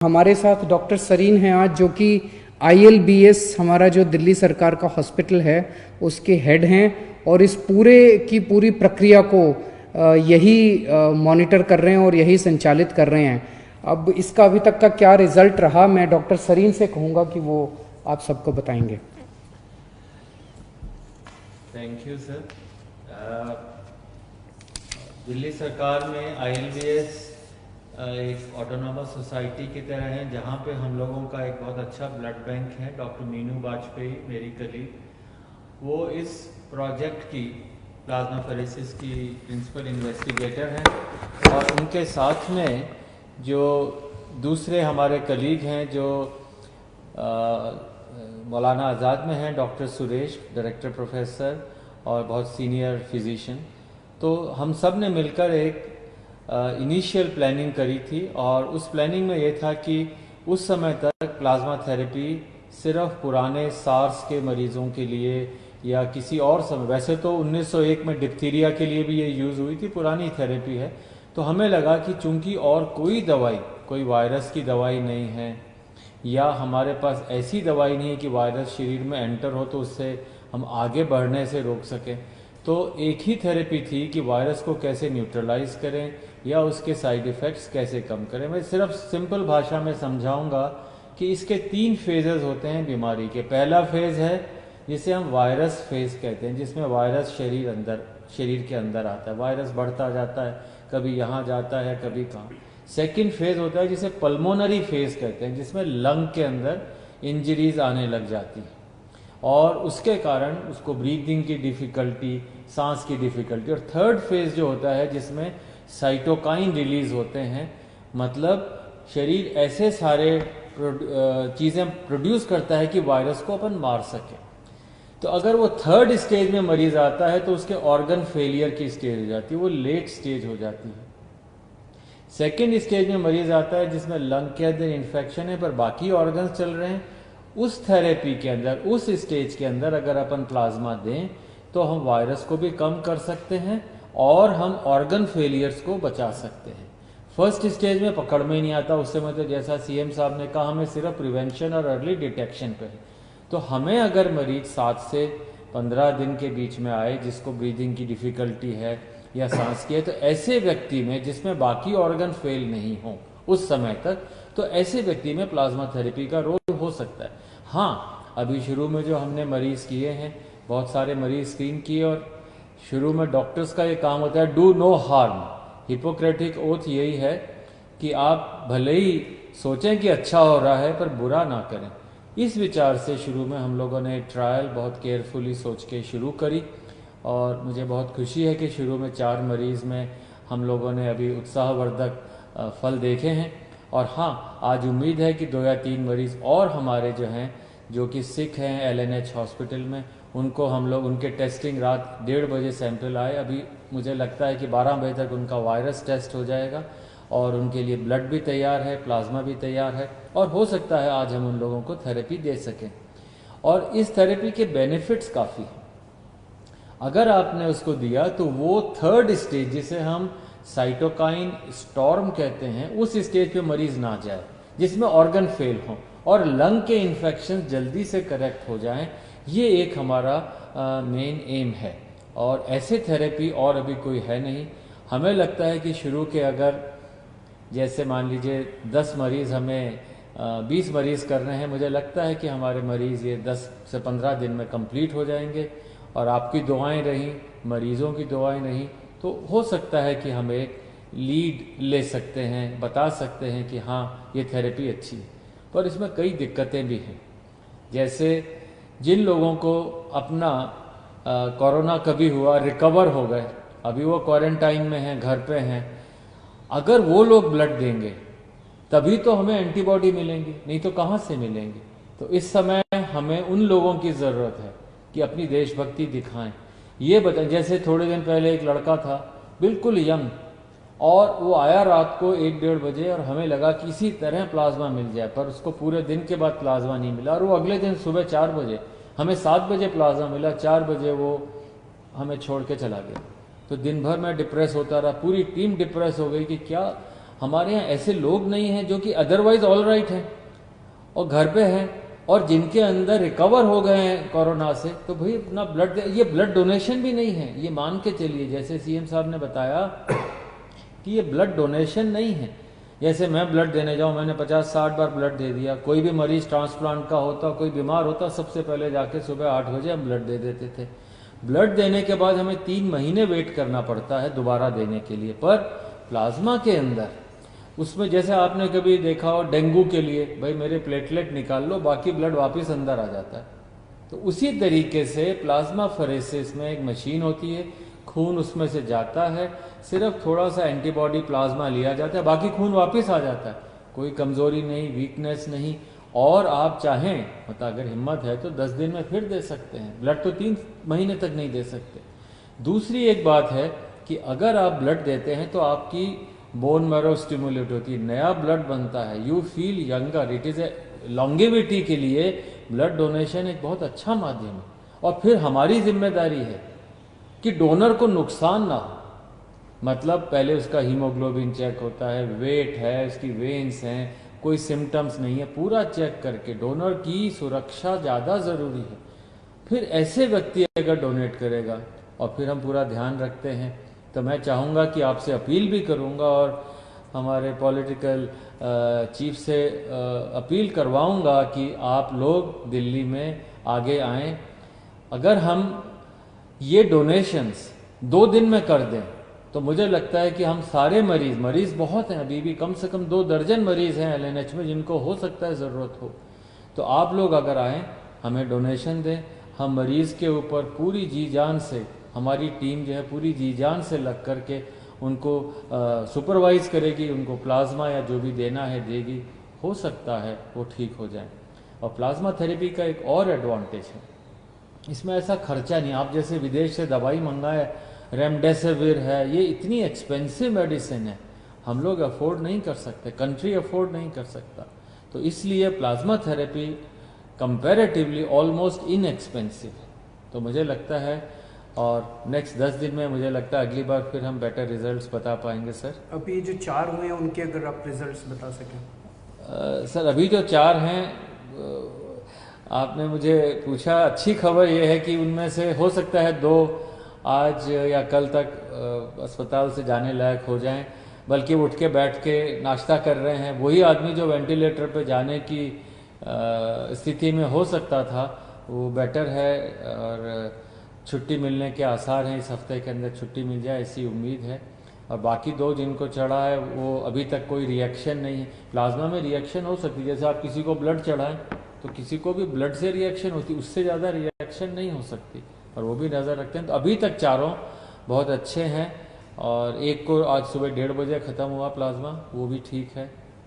हमारे साथ डॉक्टर सरीन हैं आज, जो कि ILBS हमारा जो दिल्ली सरकार का हॉस्पिटल है उसके हेड हैं और इस पूरे की पूरी प्रक्रिया को यही मॉनिटर कर रहे हैं और यही संचालित कर रहे हैं। अब इसका अभी तक का क्या रिजल्ट रहा, मैं डॉक्टर सरीन से कहूँगा कि वो आप सबको बताएंगे। Thank you sir. दिल्ली सरकार में ILBS एक ऑटोनॉमस सोसाइटी की तरह है, जहाँ पे हम लोगों का एक बहुत अच्छा ब्लड बैंक है। डॉक्टर मीनू वाजपेयी मेरी कलीग, वो इस प्रोजेक्ट की प्लाज्माफेरेसिस की प्रिंसिपल इन्वेस्टिगेटर हैं और उनके साथ में जो दूसरे हमारे कलीग हैं जो मौलाना आज़ाद में हैं, डॉक्टर सुरेश, डायरेक्टर प्रोफेसर और बहुत सीनियर फिजिशियन। तो हम सब ने मिलकर एक इनिशियल प्लानिंग करी थी और उस प्लानिंग में ये था कि उस समय तक प्लाज्मा थेरेपी सिर्फ पुराने सार्स के मरीज़ों के लिए या किसी और समय, वैसे तो 1901 में डिप्थीरिया के लिए भी ये यूज़ हुई थी, पुरानी थेरेपी है। तो हमें लगा कि चूंकि और कोई दवाई, कोई वायरस की दवाई नहीं है या हमारे पास ऐसी दवाई नहीं है कि वायरस शरीर में एंटर हो तो उससे हम आगे बढ़ने से रोक सकें, तो एक ही थेरेपी थी कि वायरस को कैसे न्यूट्रलाइज करें या उसके साइड इफ़ेक्ट्स कैसे कम करें। मैं सिर्फ सिंपल भाषा में समझाऊंगा कि इसके 3 फेजेस होते हैं बीमारी के। पहला फेज़ है जिसे हम वायरस फेज़ कहते हैं, जिसमें वायरस शरीर के अंदर आता है, वायरस बढ़ता जाता है, कभी यहाँ जाता है कभी कहाँ। सेकेंड फेज़ होता है जिसे पल्मोनरी फेज़ कहते हैं, जिसमें लंग के अंदर इंजरीज आने लग जाती है और उसके कारण उसको ब्रीदिंग की डिफ़िकल्टी, सांस की डिफ़िकल्टी। और थर्ड फेज़ जो होता है जिसमें साइटोकाइन रिलीज़ होते हैं, मतलब शरीर ऐसे सारे चीज़ें प्रोड्यूस करता है कि वायरस को अपन मार सके। तो अगर वो थर्ड स्टेज में मरीज़ आता है तो उसके ऑर्गन फेलियर की स्टेज हो जाती है, वो लेट स्टेज हो जाती है। सेकेंड स्टेज में मरीज़ आता है जिसमें लंग के अंदर इन्फेक्शन है पर बाकी ऑर्गन्स चल रहे हैं। उस थेरेपी के अंदर, उस स्टेज के अंदर अगर अपन प्लाज्मा दें तो हम वायरस को भी कम कर सकते हैं और हम ऑर्गन फेलियर्स को बचा सकते हैं। फर्स्ट स्टेज में पकड़ में ही नहीं आता, उस समय तो जैसा CM साहब ने कहा हमें सिर्फ प्रिवेंशन और अर्ली डिटेक्शन पे है। तो हमें अगर मरीज 7 से 15 दिन के बीच में आए जिसको ब्रीदिंग की डिफ़िकल्टी है या सांस की है, तो ऐसे व्यक्ति में जिसमें बाकी ऑर्गन फेल नहीं हो उस समय तक, तो ऐसे व्यक्ति में प्लाज्मा थेरेपी का रोल हो सकता है। हाँ, अभी शुरू में जो हमने मरीज़ किए हैं, बहुत सारे मरीज़ स्क्रीन किए और शुरू में डॉक्टर्स का ये काम होता है do no harm. Hippocratic oath यही है कि आप भले ही सोचें कि अच्छा हो रहा है पर बुरा ना करें। इस विचार से शुरू में हम लोगों ने ट्रायल बहुत केयरफुली सोच के शुरू करी और मुझे बहुत खुशी है कि शुरू में 4 मरीज़ में हम लोगों ने अभी उत्साहवर्धक फल देखे हैं। और हाँ, आज उम्मीद है कि 2 या 3 मरीज़ और हमारे जो हैं, जो कि सिक हैं LNH हॉस्पिटल में, उनको हम लोग, उनके टेस्टिंग रात 1:30 बजे सैंपल आए, अभी मुझे लगता है कि 12 बजे तक उनका वायरस टेस्ट हो जाएगा और उनके लिए ब्लड भी तैयार है, प्लाज्मा भी तैयार है और हो सकता है आज हम उन लोगों को थेरेपी दे सकें। और इस थेरेपी के बेनिफिट्स काफ़ी हैं। अगर आपने उसको दिया तो वो थर्ड स्टेज, जिसे हम साइटोकाइन स्टॉर्म कहते हैं, उस स्टेज पे मरीज ना जाए जिसमें ऑर्गन फेल हो और लंग के इन्फेक्शन जल्दी से करेक्ट हो जाएं। ये एक हमारा मेन एम है और ऐसे थेरेपी और अभी कोई है नहीं। हमें लगता है कि शुरू के, अगर जैसे मान लीजिए 10 मरीज़ हमें 20 मरीज़ कर रहे हैं, मुझे लगता है कि हमारे मरीज़ ये 10 से 15 दिन में कंप्लीट हो जाएंगे और आपकी दुआएं रहीं, मरीज़ों की दुआएं रहीं, तो हो सकता है कि हम एक लीड ले सकते हैं, बता सकते हैं कि हाँ ये थेरेपी अच्छी है। पर इसमें कई दिक्कतें भी हैं। जैसे जिन लोगों को अपना कोरोना कभी हुआ, रिकवर हो गए, अभी वो क्वारंटाइन में हैं, घर पे हैं, अगर वो लोग ब्लड देंगे तभी तो हमें एंटीबॉडी मिलेंगी, नहीं तो कहाँ से मिलेंगी। तो इस समय हमें उन लोगों की ज़रूरत है कि अपनी देशभक्ति दिखाएं। ये बताएं, जैसे थोड़े दिन पहले एक लड़का था बिल्कुल यंग और वो आया रात को 1-1:30 बजे और हमें लगा कि इसी तरह प्लाज्मा मिल जाए, पर उसको पूरे दिन के बाद प्लाज्मा नहीं मिला और वो अगले दिन सुबह 4 बजे, हमें 7 बजे प्लाज्मा मिला, 4 बजे वो हमें छोड़ के चला गया। तो दिन भर मैं डिप्रेस होता रहा, पूरी टीम डिप्रेस हो गई कि क्या हमारे यहाँ ऐसे लोग नहीं हैं जो कि अदरवाइज ऑल राइट हैं और घर पे हैं और जिनके अंदर रिकवर हो गए हैं कोरोना से, तो भाई अपना ब्लड, ये ब्लड डोनेशन भी नहीं है, ये मान के चलिए, जैसे सीएम साहब ने बताया कि ये ब्लड डोनेशन नहीं है। जैसे मैं ब्लड देने जाऊं, मैंने 50-60 बार ब्लड दे दिया, कोई भी मरीज ट्रांसप्लांट का होता, कोई बीमार होता, सबसे पहले जाके सुबह 8 बजे हम ब्लड दे देते थे। ब्लड देने के बाद हमें 3 महीने वेट करना पड़ता है दोबारा देने के लिए। पर प्लाज्मा के अंदर, उसमें जैसे आपने कभी देखा हो डेंगू के लिए, भाई मेरे प्लेटलेट निकाल लो, बाकी ब्लड वापस अंदर आ जाता है। तो उसी तरीके से प्लाज्मा फरेसिस में एक मशीन होती है, खून उसमें से जाता है, सिर्फ थोड़ा सा एंटीबॉडी प्लाज्मा लिया जाता है, बाकी खून वापस आ जाता है, कोई कमजोरी नहीं, वीकनेस नहीं। और आप चाहें, मतलब अगर हिम्मत है तो 10 दिन में फिर दे सकते हैं ब्लड, तो 3 महीने तक नहीं दे सकते। दूसरी एक बात है कि अगर आप ब्लड देते हैं तो आपकी बोन मैरो स्टिमुलेट होती है, नया ब्लड बनता है, you feel younger, it is a longevity के लिए ब्लड डोनेशन एक बहुत अच्छा माध्यम है। और फिर हमारी जिम्मेदारी है कि डोनर को नुकसान ना हो, मतलब पहले उसका हीमोग्लोबिन चेक होता है, वेट है, उसकी वेन्स हैं, कोई सिम्टम्स नहीं है, पूरा चेक करके डोनर की सुरक्षा ज़्यादा ज़रूरी है। फिर ऐसे व्यक्ति अगर डोनेट करेगा और फिर हम पूरा ध्यान रखते हैं, तो मैं चाहूँगा कि आपसे अपील भी करूँगा और हमारे पॉलिटिकल चीफ से अपील करवाऊँगा कि आप लोग दिल्ली में आगे आएँ। अगर हम ये डोनेशंस 2 दिन में कर दें तो मुझे लगता है कि हम सारे मरीज बहुत हैं, अभी भी कम से कम 2 दर्जन मरीज हैं एलएनएच में जिनको हो सकता है ज़रूरत हो। तो आप लोग अगर आएँ, हमें डोनेशन दें, हम मरीज़ के ऊपर पूरी जी जान से, हमारी टीम जो है पूरी जी जान से लग करके उनको सुपरवाइज करेगी, उनको प्लाज्मा या जो भी देना है देगी, हो सकता है वो ठीक हो जाए। और प्लाज्मा थेरेपी का एक और एडवांटेज है, इसमें ऐसा खर्चा नहीं। आप जैसे विदेश से दवाई मंगाए, रेमडेसिविर है, ये इतनी एक्सपेंसिव मेडिसिन है, हम लोग अफोर्ड नहीं कर सकते, कंट्री अफोर्ड नहीं कर सकता। तो इसलिए plasma therapy comparatively almost inexpensive है। तो मुझे लगता है, और नेक्स्ट 10 दिन में मुझे लगता है अगली बार फिर हम बेटर रिजल्ट्स बता पाएंगे सर। अभी जो 4 हुए हैं उनके अगर आप रिजल्ट्स बता सकें। सर अभी जो 4 हैं, आपने मुझे पूछा, अच्छी खबर ये है कि उनमें से हो सकता है 2 आज या कल तक अस्पताल से जाने लायक हो जाएं, बल्कि उठ के बैठ के नाश्ता कर रहे हैं। वही आदमी जो वेंटिलेटर पे जाने की स्थिति में हो सकता था, वो बेटर है और छुट्टी मिलने के आसार हैं, इस हफ्ते के अंदर छुट्टी मिल जाए ऐसी उम्मीद है। और बाकी 2 जिनको चढ़ा है वो अभी तक कोई रिएक्शन नहीं है। प्लाज्मा में रिएक्शन हो सकती है, जैसे आप किसी को ब्लड चढ़ाएं तो किसी को भी ब्लड से रिएक्शन होती, उससे ज़्यादा रिएक्शन नहीं हो सकती, और वो भी नज़र रखते हैं। तो अभी तक 4 बहुत अच्छे हैं, और एक को आज सुबह 1:30 बजे ख़त्म हुआ प्लाज्मा, वो भी ठीक है।